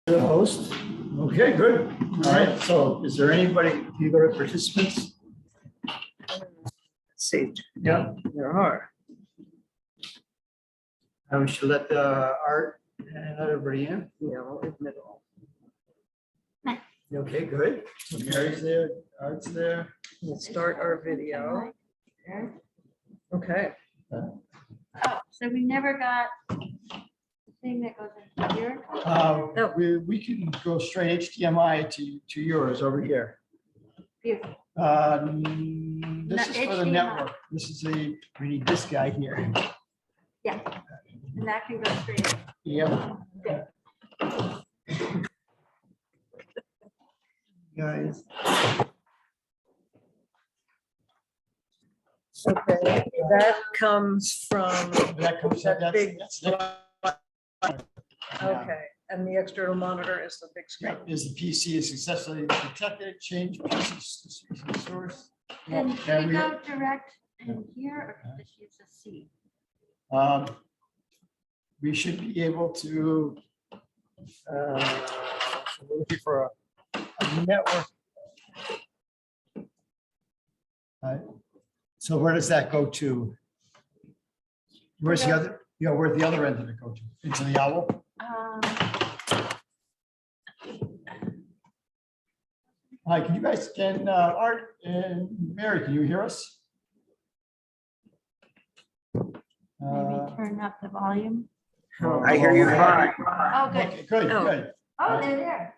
The host. Okay, good. All right. So is there anybody, do you go to participants? Let's see, Yeah. there are. We should let the Art and everybody in. Yeah, we'll admit all. Okay, good. So Mary's there, Art's there. We'll start our video. Okay. Oh, so we never got the thing that goes in here? We can go straight HDMI to yours over here. Beautiful. This is for the HDMI. network. This is we need this guy here. Yeah, and that can go straight. Yep. Good. Guys. Okay, that comes from, That comes, That that's, big- that's, okay, and the external monitor is the big screen. is the PC is successfully detected, change PC source. And Yeah, should we we- go direct in here or just use a C? We should be able to, so we're looking for a network. So where does that go to? Where's the other, where's the other end of it go to? Into the owl? Hi, can you guys, Art and Mary, can you hear us? Maybe turn up the volume. I hear you fine. Oh, good. Okay, good, Oh. good. Oh, they're there.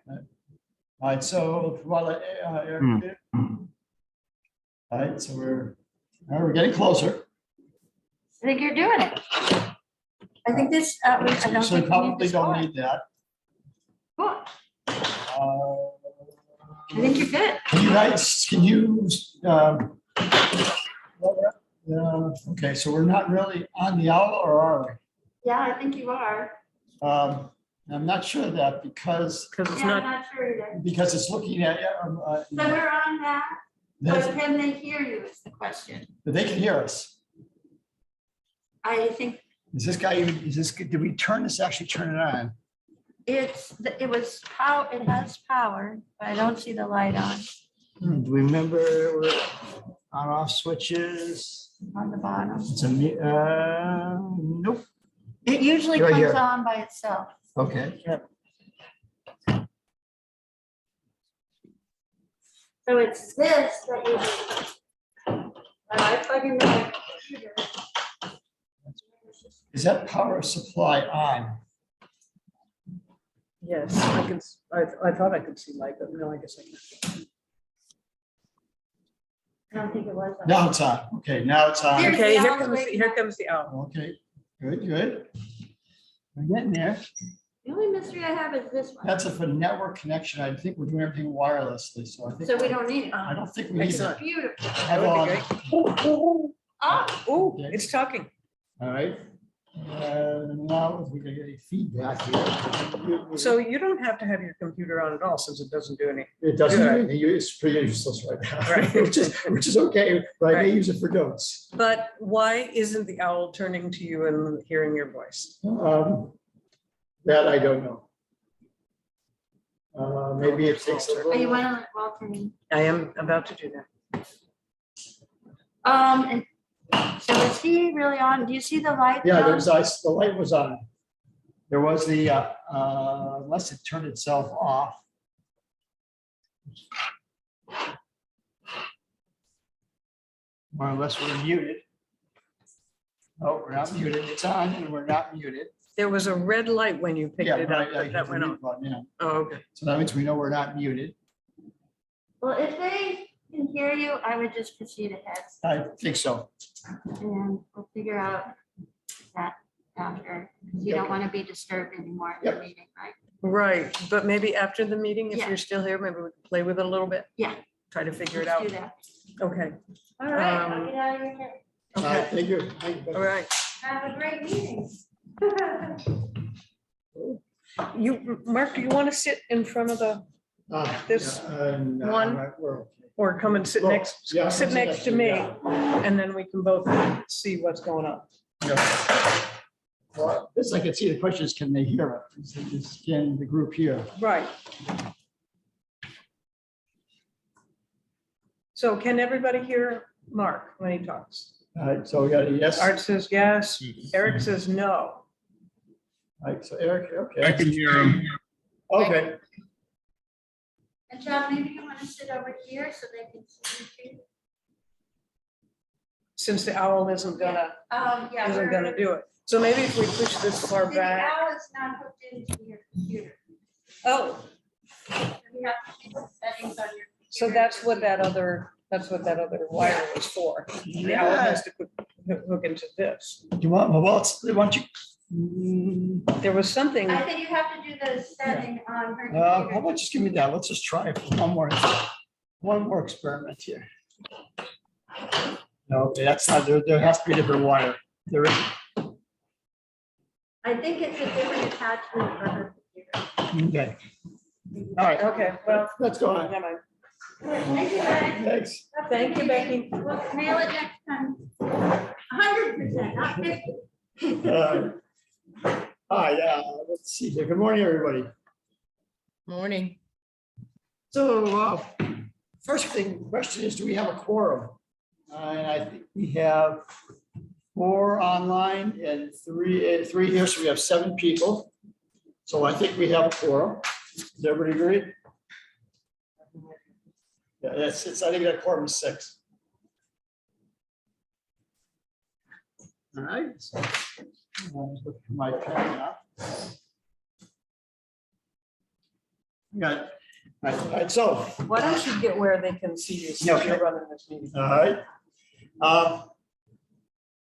All right, so while Eric did- all right, so we're getting closer. I think you're doing it. I think this, I don't So think you we need probably this don't one. need that. Cool. I I think you're good. Can you guys, can you? Okay, so we're not really on the owl, or are Yeah, I think you are. we? I'm not sure of that because Because it's Yeah, I'm not, not sure either. it's looking at, So we're on that, but they can they hear you is the question. can hear us. I think Is this guy, even? Is this, did we actually turn it on? it was power, it has power, but I don't see the light on Do we remember on off switches? the bottom. It's nope. It usually Right comes here. on by itself. Okay. So it's this that you do. When I plug in the computer. Is that power supply on? yes, I thought I could see light, but no, I guess I can't. I don't think it was. on. Now it's on. Okay, now it's on. Here's Okay, the here owl's comes, waking here up. comes the owl. Okay, good. We're getting there. The only mystery I have is this one. That's for network connection. I think we're doing everything wirelessly, so I think. So we don't need it. I don't think we need Excellent. that. Beautiful. That would be great. Oh, Oh, Okay. it's talking. All right. Now we can get any feedback here. So you don't have to have your computer on at all since it doesn't do any. It doesn't, do do anything. anything. It's pretty useless right now, Right. which is okay, but I may Right. use it for notes. But why isn't the owl turning to you and hearing your voice? That I don't know. Maybe it takes a are you little. want to let Walter in? I am about to do that. And so is he really on? Do you see the light? Yeah, though? the light was on. There was the, unless it turned itself off. Or unless we're muted. Oh, we're not muted. It's on and we're not muted. There was a red light when you picked Yeah, it right, up, yeah, but that went on. yeah. Oh, okay. So that means we know we're not muted. Well, if they can hear you, I would just proceed ahead I think so. and we'll figure out that after. You don't want to be disturbed anymore in the Yep. meeting, right? Right, but maybe after the meeting, if Yeah. you're still here, maybe we can play with it a little bit. Yeah. Try to figure it Let's out. do that. Okay, All right, Um, I'll get out of your hair. okay, Thank you. Thank you. all right. Have a great meeting. You, Mark, do you want to sit in front of the, this one? or come and sit Well, next, yeah, sit next to me? yeah. And then we can both see what's going on. Yeah. Well, this I can see the question is, can they hear it? Can the group hear? Right. So can everybody hear Mark when he talks? All right, so we got a yes. All Art says yes, Eric says no. right, so Eric, I okay. can hear him. Okay, And John, maybe you want to sit over here so they can see you too? Since the owl isn't gonna Yeah. do it. So maybe if we push this far The back. owl is not hooked into your computer. Oh, So you have to change the settings on your computer. so that's what that other wire was for. The owl has to hook into this. do you want, well, they want you. There was something, I think you have to do the setting on her How computer. about just give me that? Let's just try it for one more experiment here. No, okay, that's not, there has to be a different wire. There is, I think it's a different attachment for her computer. okay. All right, okay, well, let's go on. never mind. Thank you, Becky. Thanks. Thank you, Becky. We'll nail it next time. 100%, not 50. Hi, let's see here. Good morning, everybody. Morning. So, question is, do we have a quorum? And I think we have 4 online and 3 here, so we have 7 people. So I think we have a quorum. Does everybody agree? Yeah, I think that quorum is 6. All right. So, I'll just look for my pen now. Got it. All right, so, Why don't you get where they can see you since Okay. you're running this meeting? all right.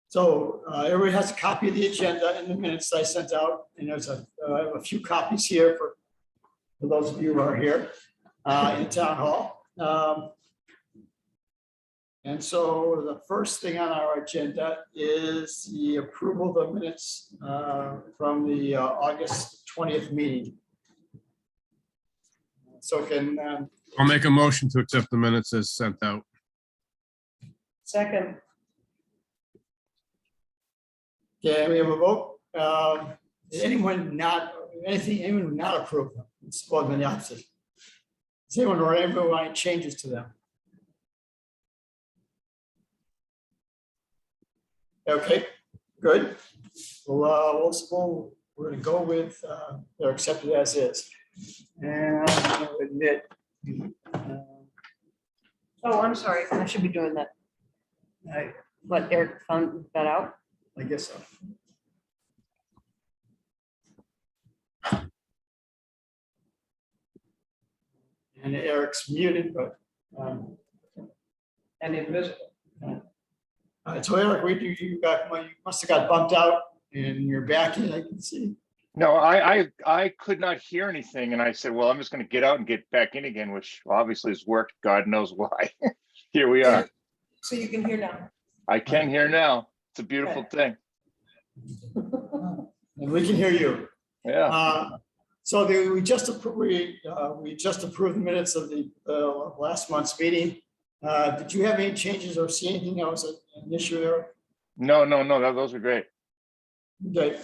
So everybody has a copy of the agenda and the minutes I sent out, and there's a few copies here for those of you who are here in town hall. And so the first thing on our agenda is the approval of the minutes from the August 20th meeting. So can, I'll make a motion to accept the minutes as sent out. Second, yeah, we have a vote. Anyone not approve them? It's supposed to be the opposite. Does anyone or anyone want any changes to them? Okay, good. Well, we're gonna go with, they're accepted as is. And I'm gonna admit. oh, I'm sorry, I should be doing that. Let Eric found that out. I guess so. And Eric's muted, but, And invisible. all right, so Eric, you must have got bumped out and you're back in, I can see. No, I could not hear anything, and I said, well, I'm just going to get out and get back in again, which obviously has worked. God knows why. Here we are. So you can hear now. I can hear now. It's a beautiful thing. And we can hear you. Yeah. So we just approved the minutes of the last month's meeting. Did you have any changes or see anything that was an issue there? No, those are great. Okay.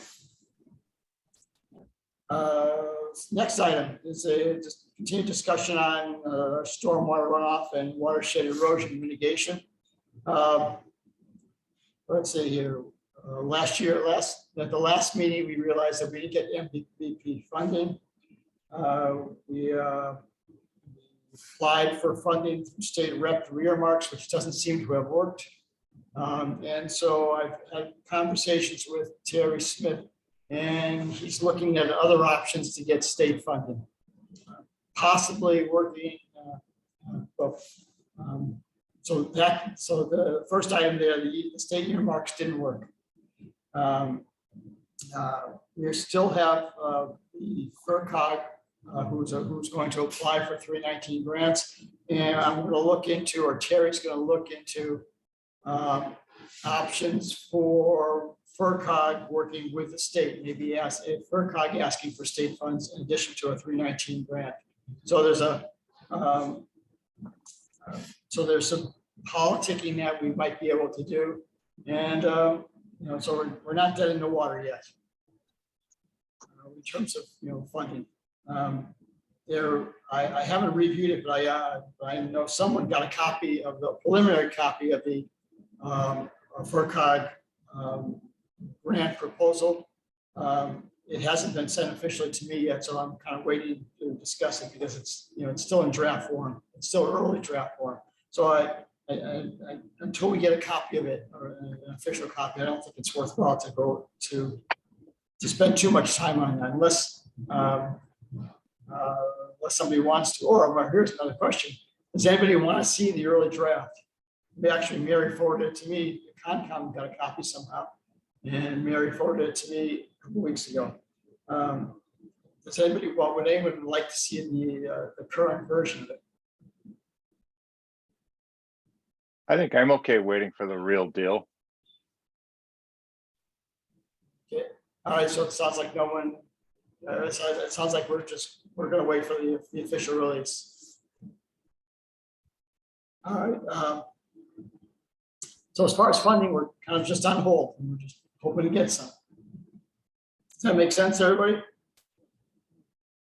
Next item is just continued discussion on stormwater runoff and watershed erosion mitigation. Let's see here. At the last meeting, we realized that we didn't get MVP funding. We applied for funding from state rep earmarks, which doesn't seem to have worked. And so I've had conversations with Terry Smith, and he's looking at other options to get state funding, possibly working. So the first item there, the state earmarks didn't work. We still have the FERCog, who's going to apply for 319 grants, and I'm going to look into, or Terry's going to look into options for FERCog working with the state, maybe FERCog asking for state funds in addition to a 319 grant. So there's some politicking that we might be able to do, and so we're not dead in the water yet. in terms of, funding. I haven't reviewed it, but I know someone got a copy of the preliminary copy of the FERCog grant proposal. It hasn't been sent officially to me yet, so I'm kind of waiting to discuss it because it's, it's still in draft form. It's still early draft form. So until we get a copy of it or an official copy, I don't think it's worthwhile to go to spend too much time on that unless somebody wants to. Or here's another question: does anybody want to see the early draft? Actually, Mary forwarded it to me. Concom got a copy somehow, and Mary forwarded it to me a couple weeks ago. Does anybody? Well, would anyone like to see the current version of it? I think I'm okay waiting for the real deal. Okay. All right. So it sounds like no one. It sounds like we're going to wait for the official release. All right. So as far as funding, we're kind of just on hold, and we're just hoping to get some. Does that make sense, everybody?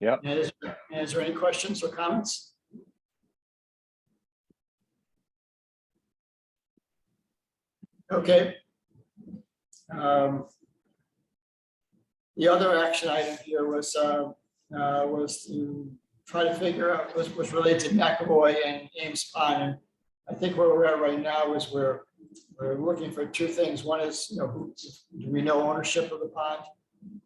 Yeah. And is there any questions or comments? Okay. The other action item here was to try to figure out was related to McAvoy and Ames Pond. And I think where we're at right now is we're looking for two things. One is, do we know ownership of the pond,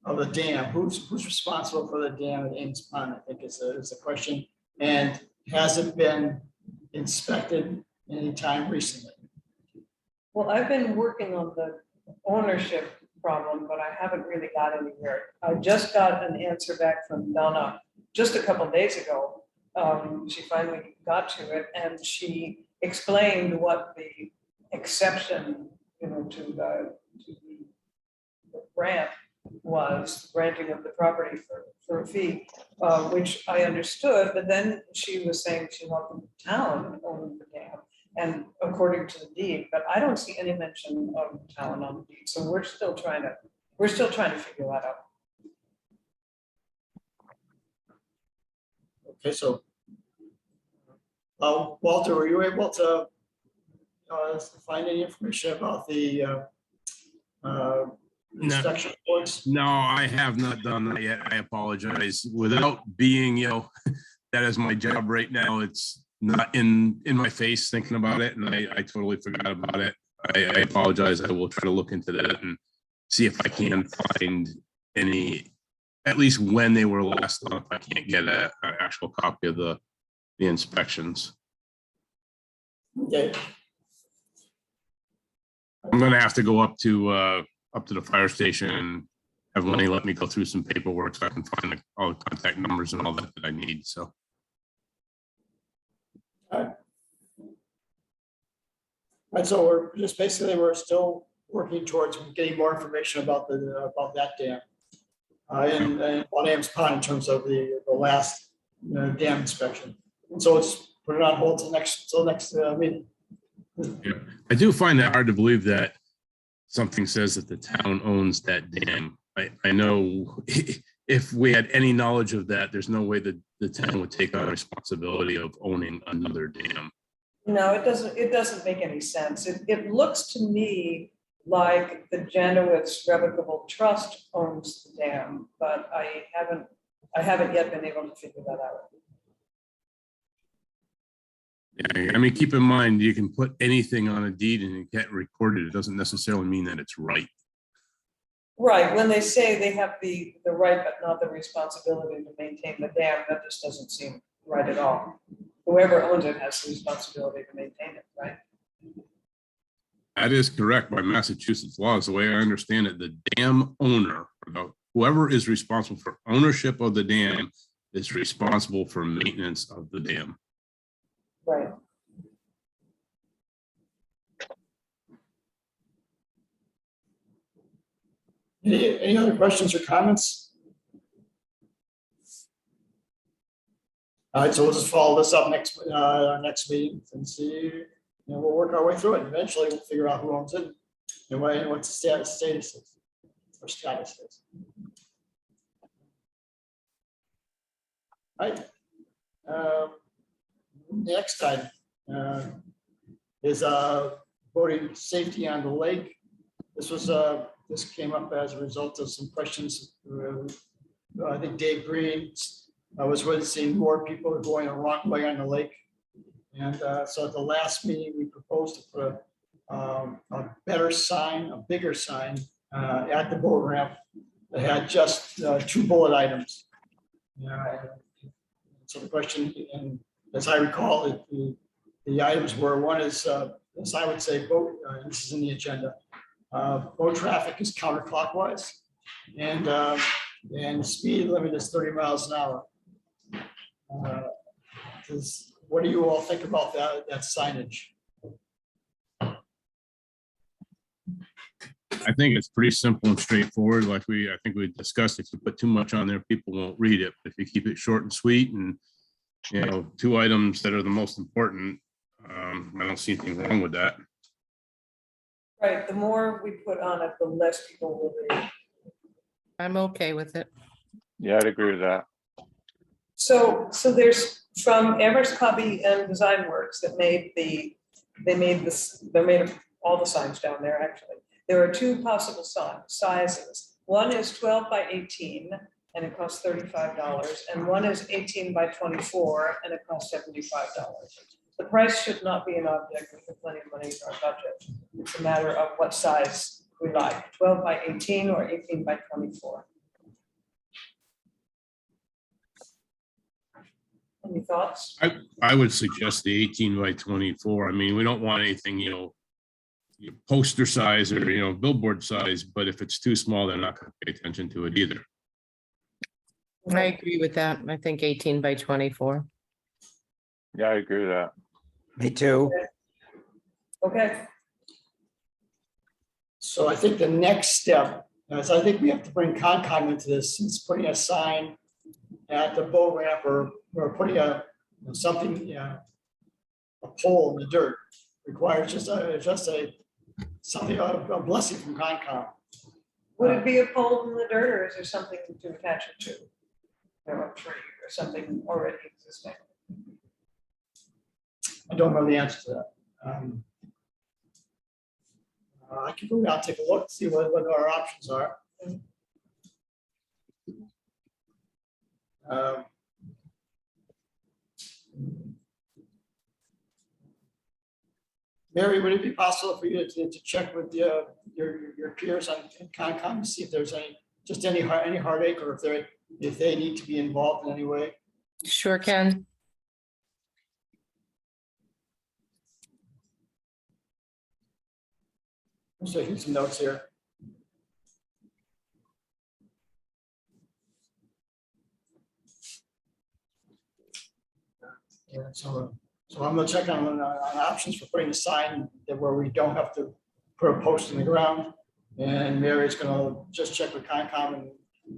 of the dam? Who's responsible for the dam at Ames Pond? I think is a question. And has it been inspected anytime recently? Well, I've been working on the ownership problem, but I haven't really got anywhere. I just got an answer back from Donna just a couple of days ago. She finally got to it, and she explained what the exception, to the grant was, granting of the property for a fee, which I understood. But then she was saying she wanted the town own the dam, and according to the deed, but I don't see any mention of the town on the deed. So we're still trying to figure that out. Okay, so Walter, were you able to find any information about the inspection reports? No, I have not done that yet. I apologize. Without being, that is my job right now. It's not in my face thinking about it, and I totally forgot about it. I apologize. I will try to look into that and see if I can find any, at least when they were last done, if I can't get an actual copy of the inspections. Okay. I'm gonna have to go up to the fire station and have Lenny let me go through some paperwork so I can find all the contact numbers and all that I need. So. All right, so we're still working towards getting more information about that dam and on Ames Pond in terms of the last dam inspection. And so let's put it on hold till next meeting. Yeah. I do find it hard to believe that something says that the town owns that dam. I know if we had any knowledge of that, there's no way that the town would take on responsibility of owning another dam. No, it doesn't make any sense. It looks to me like the Janowitz Revocable Trust owns the dam, but I haven't yet been able to figure that out. Yeah, I mean, keep in mind, you can put anything on a deed and it get recorded. It doesn't necessarily mean that it's right. Right, when they say they have the right but not the responsibility to maintain the dam, that just doesn't seem right at all. Whoever owns it has the responsibility to maintain it, right? That is correct by Massachusetts laws. The way I understand it, the dam owner, whoever is responsible for ownership of the dam, is responsible for maintenance of the dam. Right. Any other questions or comments? All right, so we'll just follow this up our next meeting and see. We'll work our way through it. Eventually, we'll figure out who owns it and what the status is. Right. Next item is boating safety on the lake. This came up as a result of some questions. I think Dave Green was witnessing more people going the wrong way on the lake. And so at the last meeting, we proposed to put a better sign, a bigger sign at the boat ramp that had just 2 bullet items. So the question, and as I recall, the items were, one is, as I would say, boat, this is in the agenda, boat traffic is counterclockwise, and speed limit is 30 miles an hour. What do you all think about that signage? I think it's pretty simple and straightforward. Like I think we discussed, if you put too much on there, people won't read it. But if you keep it short and sweet and, 2 items that are the most important, I don't see anything wrong with that. Right, the more we put on it, the less people will read. I'm okay with it. Yeah, I'd agree with that. So there's from Amherst Copy and Design Works that made all the signs down there, actually. There are 2 possible sizes. One is 12 by 18, and it costs $35, and one is 18 by 24, and it costs $75. The price should not be an object. We have plenty of money in our budget. It's a matter of what size we like, 12 by 18 or 18 by 24. Any thoughts? I would suggest the 18 by 24. I mean, we don't want anything, poster size or, billboard size, but if it's too small, they're not going to pay attention to it either. I agree with that. I think 18 by 24. Yeah, I agree with that. Me too. Okay, So I think the next step is I think we have to bring Concom into this, since putting a sign at the boat ramp or putting something, a pole in the dirt requires just a blessing from Concom. would it be a pole in the dirt, or is there something to attach it to? A tree or something already existing? I don't know the answer to that. I can go down, take a look, see what our options are. Mary, would it be possible for you to check with your peers on Concom to see if there's any heartache, or if they need to be involved in any way? Sure can. I'm just taking some notes here. Yeah, so I'm gonna check on options for putting a sign where we don't have to put a post in the ground. And Mary's gonna just check with Concom and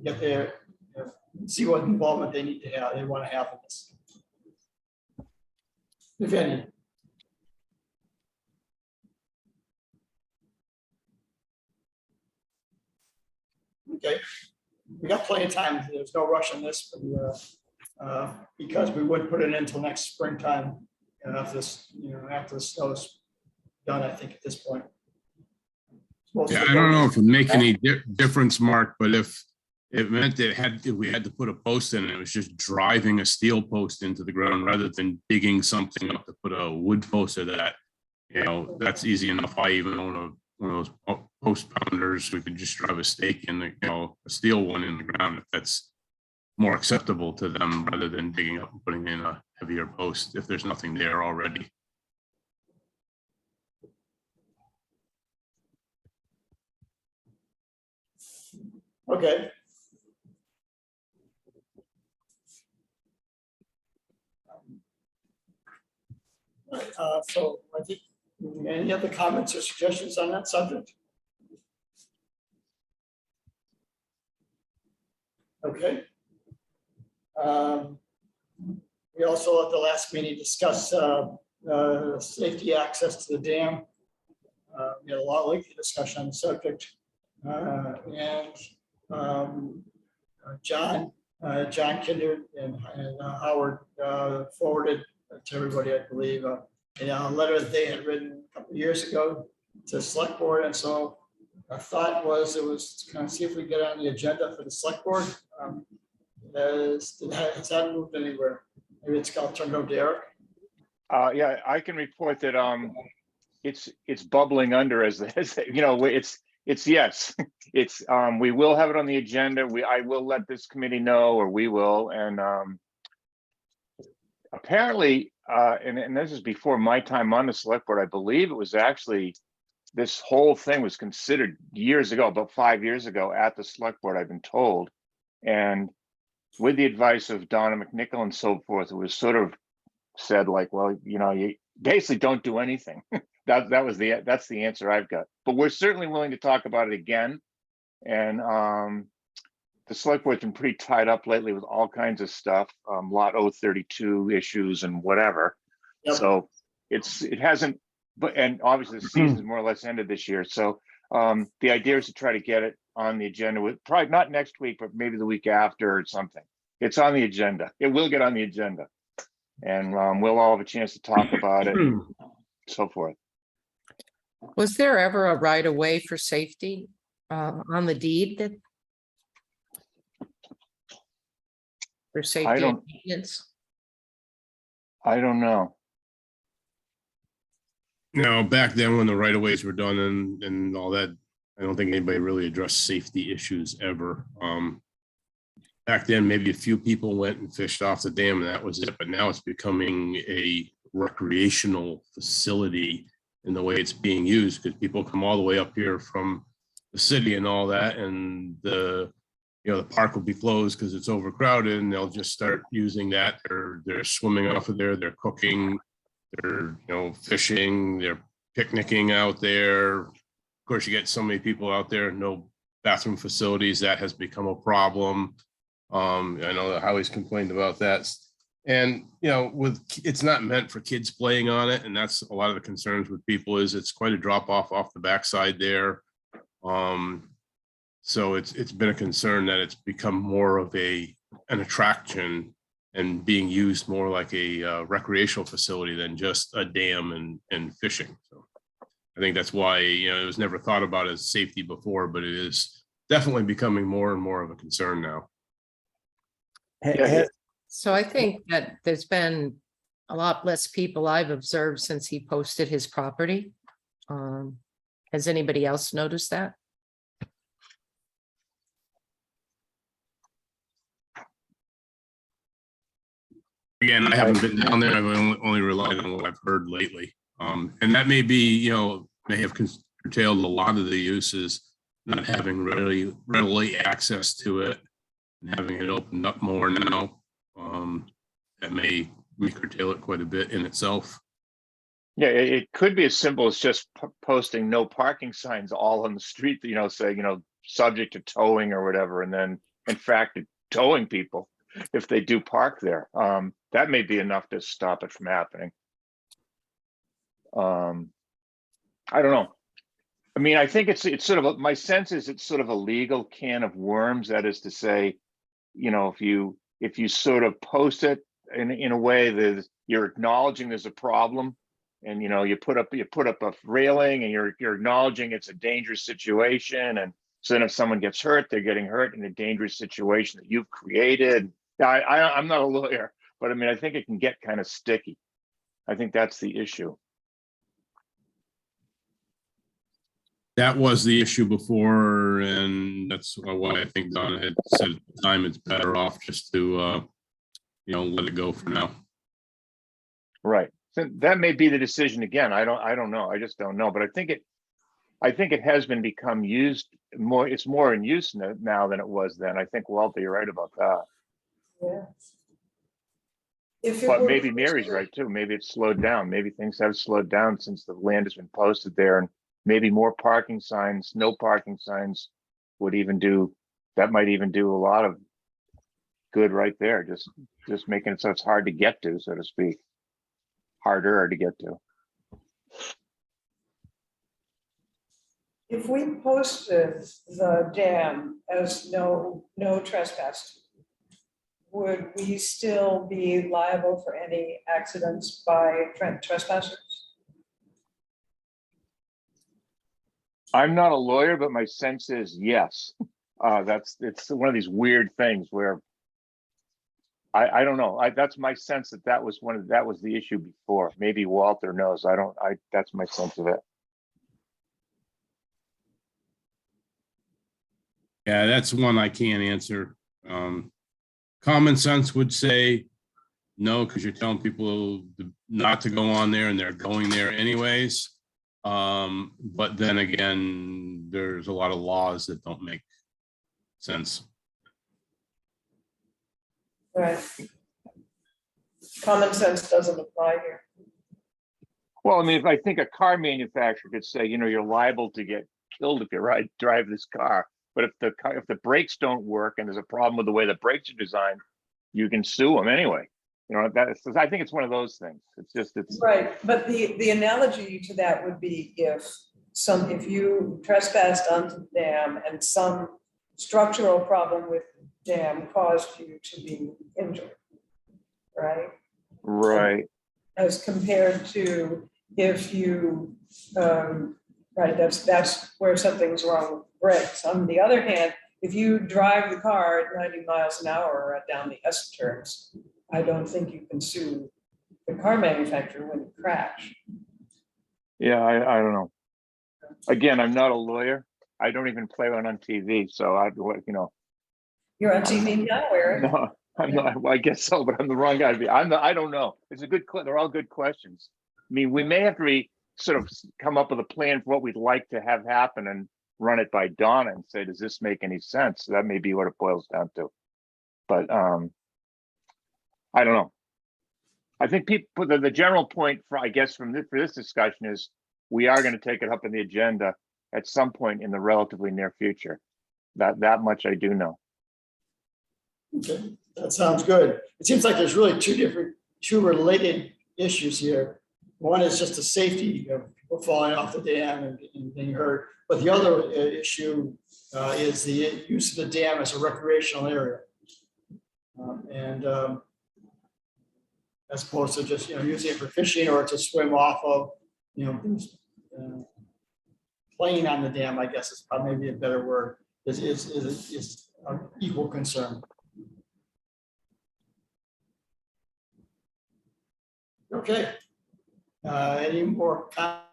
get their, see what involvement they need to have, they want to have in this. If any. Okay, we got plenty of time. There's no rush on this, but because we wouldn't put it in until next springtime, after the snow's done, I think at this point. Yeah, I don't know if it make any difference, Mark, but if it meant if we had to put a post in, it was just driving a steel post into the ground rather than digging something up to put a wood post to that, that's easy enough. I even own one of those post pounders. We could just drive a stake in a steel one in the ground if that's more acceptable to them rather than digging up and putting in a heavier post if there's nothing there already. Okay. So I think, any other comments or suggestions on that subject? Okay. We also at the last meeting discussed safety access to the dam. We had a lot of lengthy discussion on the subject. John John Kinder and Howard forwarded to everybody, I believe, a letter that they had written a couple of years ago to the select board. And so our thought was it was to kind of see if we get on the agenda for the select board. Has that moved anywhere? Maybe it's got turned over to Eric. Yeah, I can report that, it's bubbling under as you know, it's yes. It's, we will have it on the agenda. I will let this committee know, or we will, and, apparently, and this is before my time on the select board, I believe it was actually, this whole thing was considered years ago, about 5 years ago at the select board, I've been told. And with the advice of Donna McNichol and so forth, it was sort of said like, well, you know, you basically don't do anything. That's the answer I've got. But we're certainly willing to talk about it again. And the select board's been pretty tied up lately with all kinds of stuff, lot 032 issues and whatever. Yep. So it hasn't, but, and obviously the season's more or less ended this year. So the idea is to try to get it on the agenda with, probably not next week, but maybe the week after or something. It's on the agenda. It will get on the agenda. And we'll all have a chance to talk about it and so forth. Was there ever a right of way for safety on the deed that? For safety and maintenance? I don't know. No, back then when the right of ways were done and all that, I don't think anybody really addressed safety issues ever. Back then, maybe a few people went and fished off the dam and that was it, but now it's becoming a recreational facility in the way it's being used, because people come all the way up here from the city and all that, and the park will be closed because it's overcrowded, and they'll just start using that. They're swimming off of there, they're cooking, they're fishing, they're picnicking out there. Of course, you get so many people out there, no bathroom facilities. That has become a problem. I know that Howie's complained about that. And, it's not meant for kids playing on it. And that's a lot of the concerns with people, is it's quite a drop off the backside there. So it's been a concern that it's become more of an attraction and being used more like a recreational facility than just a dam and fishing. So I think that's why, it was never thought about as safety before, but it is definitely becoming more and more of a concern now. Yeah. So I think that there's been a lot less people I've observed since he posted his property. Has anybody else noticed that? Again, I haven't been down there. I've only relied on what I've heard lately. And that may be, may have curtailed a lot of the uses, not having readily access to it and having it opened up more now. That may curtail it quite a bit in itself. Yeah, it could be as simple as just posting no parking signs all on the street, say, subject to towing or whatever, and then in fact towing people if they do park there. That may be enough to stop it from happening. I don't know. I mean, I think it's sort of my sense is it's sort of a legal can of worms. That is to say, if you sort of post it in a way that you're acknowledging there's a problem, and you put up a railing, and you're acknowledging it's a dangerous situation, and so then if someone gets hurt, they're getting hurt in a dangerous situation that you've created. I'm not a lawyer, but I mean, I think it can get kind of sticky. I think that's the issue. That was the issue before, and that's why I think Donna had said at the time it's better off just to, let it go for now. Right. So that may be the decision again. I don't know. I just don't know. But I think it has become used more. It's more in use now than it was then. I think Walter, you're right about that. Yeah. If it But were maybe Mary's right too. Maybe it's slowed down. Maybe things have slowed down since the land has been posted there, and maybe more parking signs, no parking signs would even do, that might even do a lot of good right there. Just making it so it's hard to get to, so to speak. Harder to get to. If we posted the dam as no trespass, would we still be liable for any accidents by trespassers? I'm not a lawyer, but my sense is yes. It's one of these weird things where I don't know. That's my sense that was that was the issue before. Maybe Walter knows. That's my sense of it. Yeah, that's one I can't answer. Common sense would say no, because you're telling people not to go on there and they're going there anyways. But then again, there's a lot of laws that don't make sense. Right. Common sense doesn't apply here. Well, I mean, if I think a car manufacturer could say, you're liable to get killed if you drive this car. But if the brakes don't work and there's a problem with the way the brakes are designed, you can sue them anyway. I think it's one of those things. It's Right, but the analogy to that would be if you trespassed onto the dam and some structural problem with the dam caused you to be injured, right? right. As compared to if you, right, that's where something's wrong with brakes. On the other hand, if you drive the car at 90 miles an hour down the S turns, I don't think you can sue the car manufacturer when you crash. Yeah, I don't know. Again, I'm not a lawyer. I don't even play one on TV, so You're on TV now, Eric. no, I'm not. Well, I guess so, but I'm the wrong guy to be. I don't know. It's a good. They're all good questions. I mean, we may have to sort of come up with a plan for what we'd like to have happen and run it by Donna and say, does this make any sense? That may be what it boils down to. But I don't know. I think people. The general point for this discussion is we are going to take it up in the agenda at some point in the relatively near future. That much I do know. Okay, that sounds good. It seems like there's really two related issues here. One is just the safety of people falling off the dam and being hurt. But the other issue is the use of the dam as a recreational area. As opposed to just, using it for fishing or to swim off of, playing on the dam, I guess is probably maybe a better word, is an equal concern. Okay. Any more comments?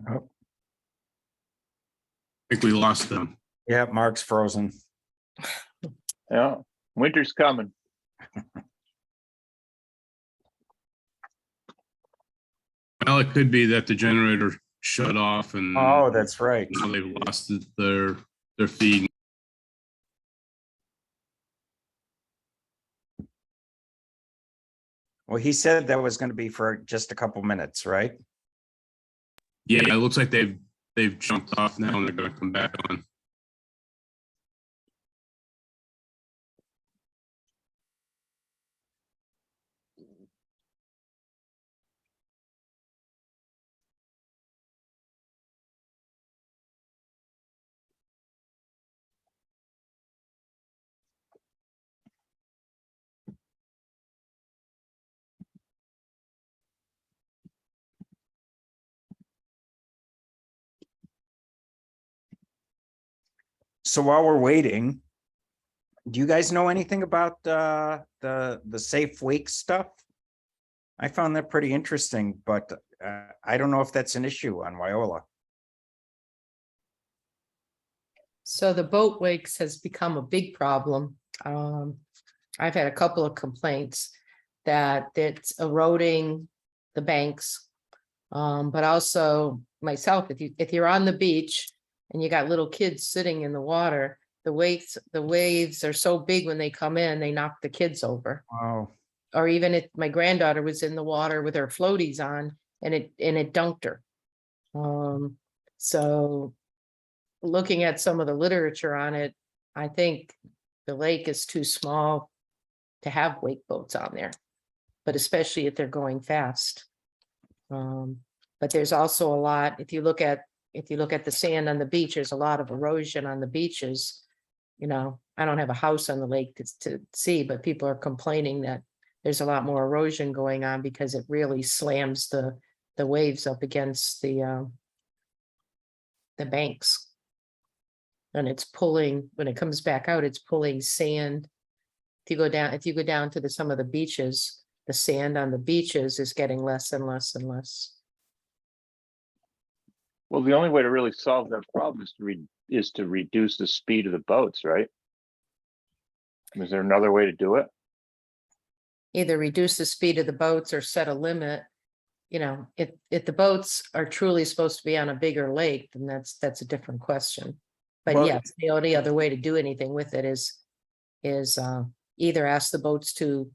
I think we lost them. Yeah, Mark's frozen. Yeah, winter's coming. Well, it could be that the generator shut off and Oh, that's right. now they've lost their feed. Well, he said that was going to be for just a couple minutes, right? Yeah, it looks like they've jumped off now and they're going to come back on. So while we're waiting, do you guys know anything about the safe wake stuff? I found that pretty interesting, but I don't know if that's an issue on Wyola. So the boat wakes has become a big problem. I've had a couple of complaints that it's eroding the banks. But also myself, if you're on the beach and you got little kids sitting in the water, the waves are so big when they come in, they knock the kids over. Wow. Or even if my granddaughter was in the water with her floaties on and it dunked her. So looking at some of the literature on it, I think the lake is too small to have wake boats on there, but especially if they're going fast. But there's also a lot, if you look at the sand on the beach, there's a lot of erosion on the beaches. You know, I don't have a house on the lake to see, but people are complaining that there's a lot more erosion going on because it really slams the waves up against the banks. And it's pulling, when it comes back out, it's pulling sand. If you go down to some of the beaches, the sand on the beaches is getting less and less and less. Well, the only way to really solve that problem is to reduce the speed of the boats, right? Is there another way to do it? Either reduce the speed of the boats or set a limit. You know, if the boats are truly supposed to be on a bigger lake, then that's a different question. But Well- yes, the only other way to do anything with it is either ask the boats to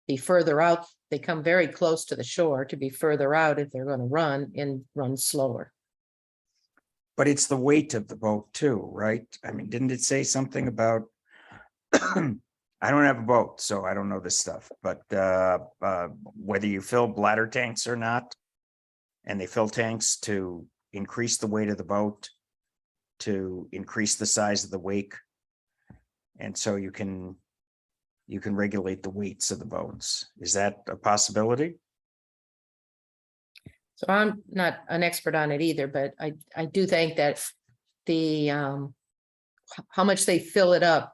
be further out. They come very close to the shore, to be further out if they're going to run, and run slower. But it's the weight of the boat too, right? I mean, didn't it say something about? I don't have a boat, so I don't know this stuff, but whether you fill bladder tanks or not, and they fill tanks to increase the weight of the boat, to increase the size of the wake. And so you can regulate the weights of the boats. Is that a possibility? So I'm not an expert on it either, but I do think that the how much they fill it up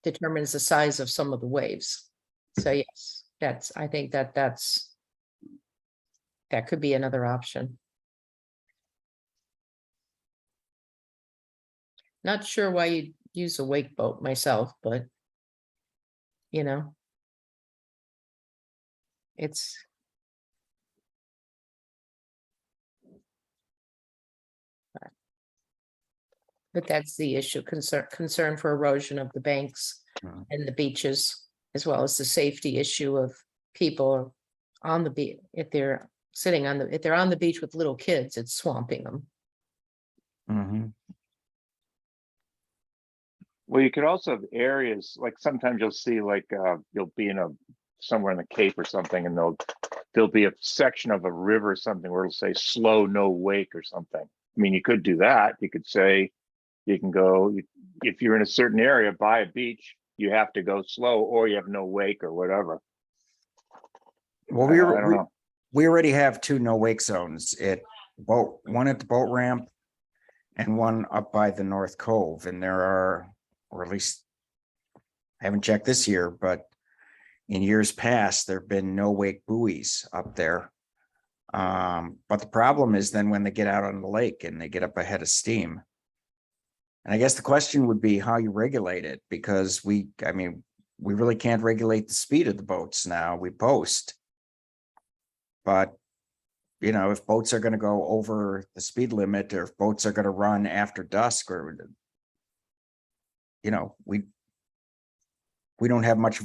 determines the size of some of the waves. So yes, I think that could be another option. Not sure why you'd use a wake boat myself, but you know, it's but that's the issue, concern for erosion of the banks Mhm. and the beaches, as well as the safety issue of people on the beach. If they're on the beach with little kids, it's swamping them. Mhm. Well, you could also have areas, like sometimes you'll see like, you'll be somewhere in the Cape or something, and there'll be a section of a river or something where it'll say slow, no wake or something. I mean, you could do that. You could say, you can go, if you're in a certain area by a beach, you have to go slow, or you have no wake or whatever. Well, I don't know. we already have two no wake zones one at the boat ramp and one up by the North Cove. And there are, or at least I haven't checked this year, but in years past, there've been no wake buoys up there. But the problem is then when they get out on the lake and they get up ahead of steam. And I guess the question would be how you regulate it, because we really can't regulate the speed of the boats now. We post. But, you know, if boats are going to go over the speed limit, or if boats are going to run after dusk, or, you know, we don't have much of